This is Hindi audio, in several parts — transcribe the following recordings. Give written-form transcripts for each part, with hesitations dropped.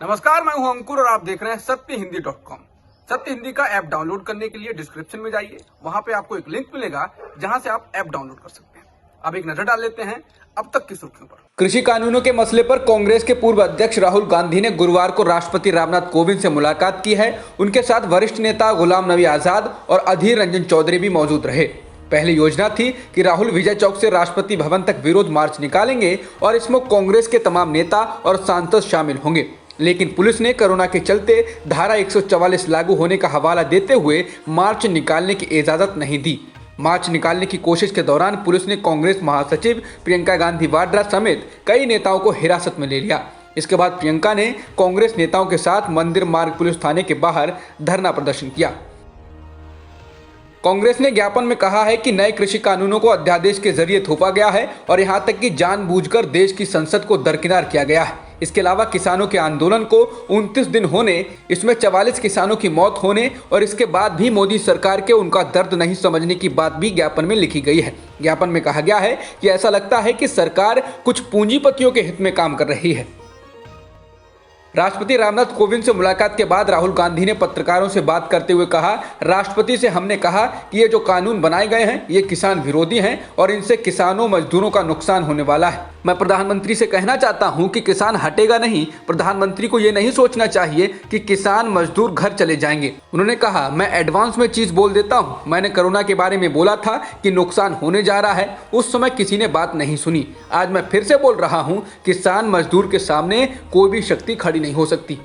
नमस्कार, मैं हूं अंकुर और आप देख रहे हैं सत्यहिंदी.com। सत्य हिंदी का ऐप डाउनलोड करने के लिए डिस्क्रिप्शन में जाइए, वहां पे आपको एक लिंक मिलेगा जहां से आप ऐप डाउनलोड कर सकते हैं। अब एक नजर डाल लेते हैं अब तक की सुर्खियों पर। कृषि कानूनों के मसले पर कांग्रेस के पूर्व अध्यक्ष राहुल गांधी ने गुरुवार को राष्ट्रपति रामनाथ कोविंद से मुलाकात की है। उनके साथ वरिष्ठ नेता गुलाम नबी आजाद और अधीर रंजन चौधरी भी मौजूद रहे। पहली योजना थी कि राहुल विजय चौक से राष्ट्रपति भवन तक विरोध मार्च निकालेंगे और इसमें कांग्रेस के तमाम नेता और सांसद शामिल होंगे, लेकिन पुलिस ने कोरोना के चलते धारा 144 लागू होने का हवाला देते हुए मार्च निकालने की इजाजत नहीं दी। मार्च निकालने की कोशिश के दौरान पुलिस ने कांग्रेस महासचिव प्रियंका गांधी वाड्रा समेत कई नेताओं को हिरासत में ले लिया। इसके बाद प्रियंका ने कांग्रेस नेताओं के साथ मंदिर मार्ग पुलिस थाने के बाहर धरना प्रदर्शन किया। कांग्रेस ने ज्ञापन में कहा है कि नए कृषि कानूनों को अध्यादेश के जरिए थोपा गया है और यहां तक कि जानबूझकर देश की संसद को दरकिनार किया गया है। इसके अलावा किसानों के आंदोलन को 29 दिन होने, इसमें 44 किसानों की मौत होने और इसके बाद भी मोदी सरकार के उनका दर्द नहीं समझने की बात भी ज्ञापन में लिखी गई है। ज्ञापन में कहा गया है कि ऐसा लगता है कि सरकार कुछ पूंजीपतियों के हित में काम कर रही है। राष्ट्रपति रामनाथ कोविंद से मुलाकात के बाद राहुल गांधी ने पत्रकारों से बात करते हुए कहा, राष्ट्रपति से हमने कहा कि ये जो कानून बनाए गए हैं ये किसान विरोधी हैं और इनसे किसानों मजदूरों का नुकसान होने वाला है। मैं प्रधानमंत्री से कहना चाहता हूं कि किसान हटेगा नहीं। प्रधानमंत्री को ये नहीं सोचना चाहिए कि किसान मजदूर घर चले जाएंगे। उन्होंने कहा, मैं एडवांस में चीज बोल देता हूं, मैंने कोरोना के बारे में बोला था कि नुकसान होने जा रहा है, उस समय किसी ने बात नहीं सुनी। आज मैं फिर से बोल रहा हूं, किसान मजदूर के सामने कोई भी शक्ति खड़ी नहीं हो सकती।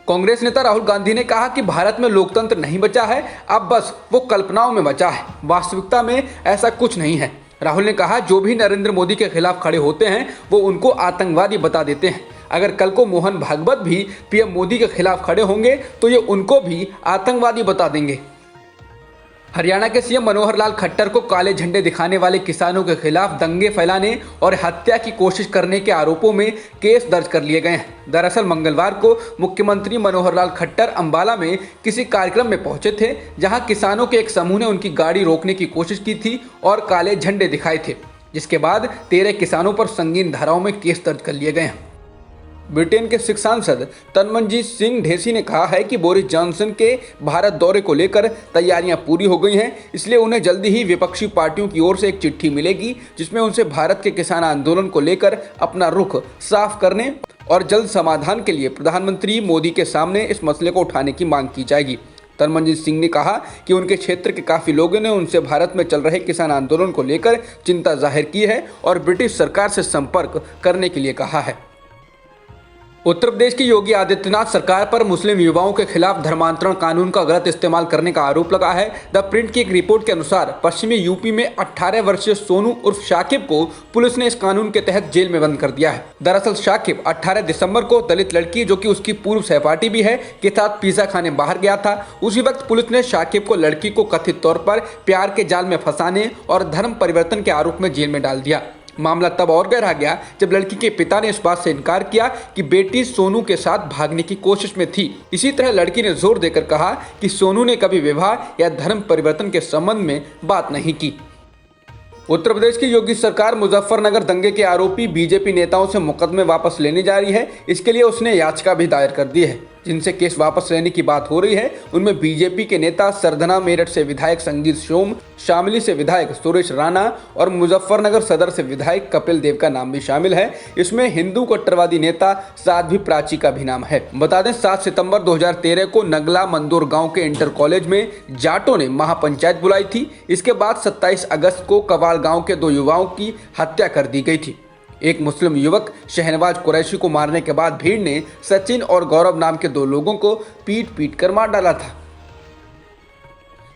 कांग्रेस नेता राहुल गांधी ने कहा कि भारत में लोकतंत्र नहीं बचा है, अब बस वो कल्पनाओं में बचा है, वास्तविकता में ऐसा कुछ नहीं है। राहुल ने कहा, जो भी नरेंद्र मोदी के खिलाफ खड़े होते हैं वो उनको आतंकवादी बता देते हैं। अगर कल को मोहन भागवत भी पीएम मोदी के खिलाफ खड़े होंगे तो ये उनको भी आतंकवादी बता देंगे। हरियाणा के सीएम मनोहर लाल खट्टर को काले झंडे दिखाने वाले किसानों के खिलाफ दंगे फैलाने और हत्या की कोशिश करने के आरोपों में केस दर्ज कर लिए गए हैं। दरअसल मंगलवार को मुख्यमंत्री मनोहर लाल खट्टर अंबाला में किसी कार्यक्रम में पहुंचे थे, जहां किसानों के एक समूह ने उनकी गाड़ी रोकने की कोशिश की थी और काले झंडे दिखाए थे, जिसके बाद 13 किसानों पर संगीन धाराओं में केस दर्ज कर लिए गए हैं। ब्रिटेन के सिख सांसद तनमनजीत सिंह ढेसी ने कहा है कि बोरिस जॉनसन के भारत दौरे को लेकर तैयारियां पूरी हो गई हैं, इसलिए उन्हें जल्दी ही विपक्षी पार्टियों की ओर से एक चिट्ठी मिलेगी जिसमें उनसे भारत के किसान आंदोलन को लेकर अपना रुख साफ करने और जल्द समाधान के लिए प्रधानमंत्री मोदी के सामने इस मसले को उठाने की मांग की जाएगी। तनमनजीत सिंह ने कहा कि उनके क्षेत्र के काफ़ी लोगों ने उनसे भारत में चल रहे किसान आंदोलन को लेकर चिंता जाहिर की है और ब्रिटिश सरकार से संपर्क करने के लिए कहा है। उत्तर प्रदेश की योगी आदित्यनाथ सरकार पर मुस्लिम युवाओं के खिलाफ धर्मांतरण कानून का गलत इस्तेमाल करने का आरोप लगा है। द प्रिंट की एक रिपोर्ट के अनुसार पश्चिमी यूपी में 18 वर्षीय सोनू उर्फ शाकिब को पुलिस ने इस कानून के तहत जेल में बंद कर दिया है। दरअसल शाकिब 18 दिसंबर को दलित लड़की, जो कि उसकी पूर्व सहपाठी भी है, के साथ पिज्जा खाने बाहर गया था। उसी वक्त पुलिस ने शाकिब को लड़की को कथित तौर पर प्यार के जाल में फंसाने और धर्म परिवर्तन के आरोप में जेल में डाल दिया। मामला तब और गहरा गया जब लड़की के पिता ने इस बात से इनकार किया कि बेटी सोनू के साथ भागने की कोशिश में थी। इसी तरह लड़की ने जोर देकर कहा कि सोनू ने कभी विवाह या धर्म परिवर्तन के संबंध में बात नहीं की। उत्तर प्रदेश की योगी सरकार मुजफ्फरनगर दंगे के आरोपी बीजेपी नेताओं से मुकदमे वापस लेने जा रही है। इसके लिए उसने याचिका भी दायर कर दी है। जिनसे केस वापस लेने की बात हो रही है उनमें बीजेपी के नेता सरधना मेरठ से विधायक संगीत सोम, शामली से विधायक सुरेश राणा और मुजफ्फरनगर सदर से विधायक कपिल देव का नाम भी शामिल है। इसमें हिंदू कट्टरवादी नेता साध्वी प्राची का भी नाम है। बता दें, 7 सितंबर 2013 को नगला मंदोर गांव के इंटर कॉलेज में जाटों ने महापंचायत बुलाई थी। इसके बाद 27 अगस्त को कवाल गांव के 2 युवाओं की हत्या कर दी गई थी। एक मुस्लिम युवक शहनवाज कुरैशी को मारने के बाद भीड़ ने सचिन और गौरव नाम के 2 लोगों को पीट कर मार डाला था।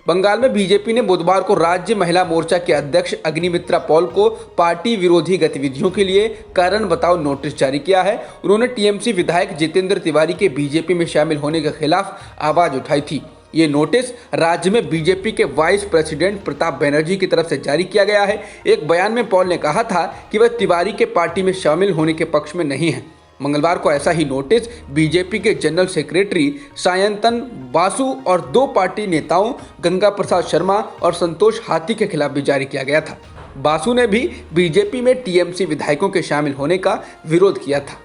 बंगाल में बीजेपी ने बुधवार को राज्य महिला मोर्चा के अध्यक्ष अग्निमित्रा पॉल को पार्टी विरोधी गतिविधियों के लिए कारण बताओ नोटिस जारी किया है। उन्होंने टीएमसी विधायक जितेंद्र तिवारी के बीजेपी में शामिल होने के खिलाफ आवाज उठाई थी। ये नोटिस राज्य में बीजेपी के वाइस प्रेसिडेंट प्रताप बनर्जी की तरफ से जारी किया गया है। एक बयान में पॉल ने कहा था कि वह तिवारी के पार्टी में शामिल होने के पक्ष में नहीं है। मंगलवार को ऐसा ही नोटिस बीजेपी के जनरल सेक्रेटरी सायंतन बासु और 2 पार्टी नेताओं गंगा प्रसाद शर्मा और संतोष हाथी के खिलाफ भी जारी किया गया था। बासु ने भी बीजेपी में टीएमसी विधायकों के शामिल होने का विरोध किया था।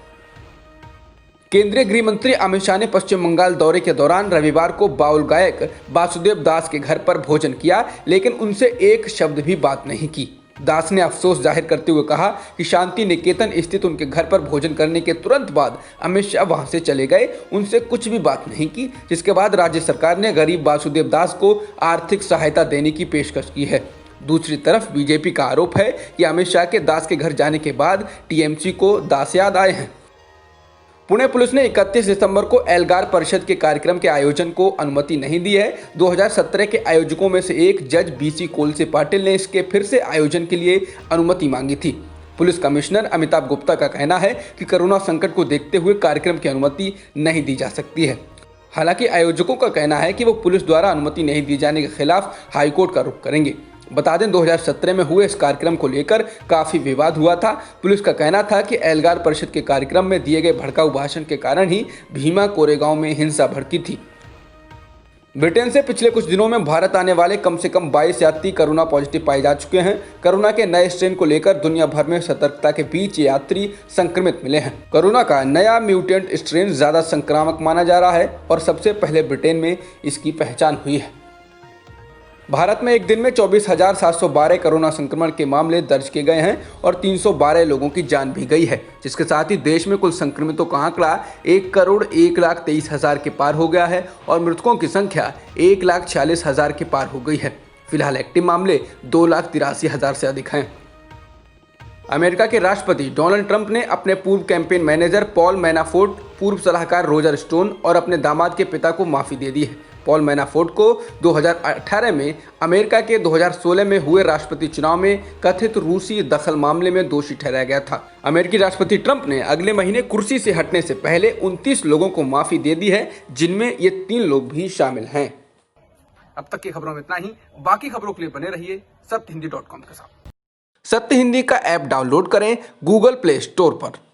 केंद्रीय गृह मंत्री अमित शाह ने पश्चिम बंगाल दौरे के दौरान रविवार को बाउल गायक वासुदेव दास के घर पर भोजन किया, लेकिन उनसे एक शब्द भी बात नहीं की। दास ने अफसोस जाहिर करते हुए कहा कि शांति निकेतन स्थित उनके घर पर भोजन करने के तुरंत बाद अमित शाह वहां से चले गए, उनसे कुछ भी बात नहीं की, जिसके बाद राज्य सरकार ने गरीब वासुदेव दास को आर्थिक सहायता देने की पेशकश की है। दूसरी तरफ बीजेपी का आरोप है कि अमित शाह के दास के घर जाने के बाद टीएमसी को दास याद आए हैं। पुणे पुलिस ने 31 दिसंबर को एल्गार परिषद के कार्यक्रम के आयोजन को अनुमति नहीं दी है। 2017 के आयोजकों में से एक जज बीसी कोलसे पाटिल ने इसके फिर से आयोजन के लिए अनुमति मांगी थी। पुलिस कमिश्नर अमिताभ गुप्ता का कहना है कि कोरोना संकट को देखते हुए कार्यक्रम की अनुमति नहीं दी जा सकती है। हालांकि आयोजकों का कहना है कि वो पुलिस द्वारा अनुमति नहीं दी जाने के खिलाफ हाईकोर्ट का रुख करेंगे। बता दें 2017 में हुए इस कार्यक्रम को लेकर काफी विवाद हुआ था। पुलिस का कहना था कि एल्गार परिषद के कार्यक्रम में दिए गए भड़काऊ भाषण के कारण ही भीमा कोरेगांव में हिंसा भड़की थी। ब्रिटेन से पिछले कुछ दिनों में भारत आने वाले कम से कम 22 यात्री कोरोना पॉजिटिव पाए जा चुके हैं। कोरोना के नए स्ट्रेन को लेकर दुनिया भर में सतर्कता के बीच यात्री संक्रमित मिले हैं। कोरोना का नया म्यूटेंट स्ट्रेन ज्यादा संक्रामक माना जा रहा है और सबसे पहले ब्रिटेन में इसकी पहचान हुई है। भारत में एक दिन में 24,712 कोरोना संक्रमण के मामले दर्ज किए गए हैं और 312 लोगों की जान भी गई है, जिसके साथ ही देश में कुल संक्रमितों का आंकड़ा 1,01,23,000 के पार हो गया है और मृतकों की संख्या 1,46,000 के पार हो गई है। फिलहाल एक्टिव मामले 2,83,000 से अधिक हैं। अमेरिका के राष्ट्रपति डोनाल्ड ट्रंप ने अपने पूर्व कैंपेन मैनेजर पॉल मैनाफोर्ट, पूर्व सलाहकार रोजर स्टोन और अपने दामाद के पिता को माफी दे दी है। पॉल मैनाफोर्ट को 2018 में अमेरिका के 2016 में हुए राष्ट्रपति चुनाव में कथित रूसी दखल मामले में दोषी ठहराया गया था। अमेरिकी राष्ट्रपति ट्रंप ने अगले महीने कुर्सी से हटने से पहले 29 लोगों को माफी दे दी है, जिनमें ये 3 लोग भी शामिल हैं। अब तक की खबरों में इतना ही। बाकी खबरों के लिए बने रहिए सत्यहिंदी.com के साथ। सत्य हिंदी का ऐप डाउनलोड करें गूगल प्ले स्टोर पर।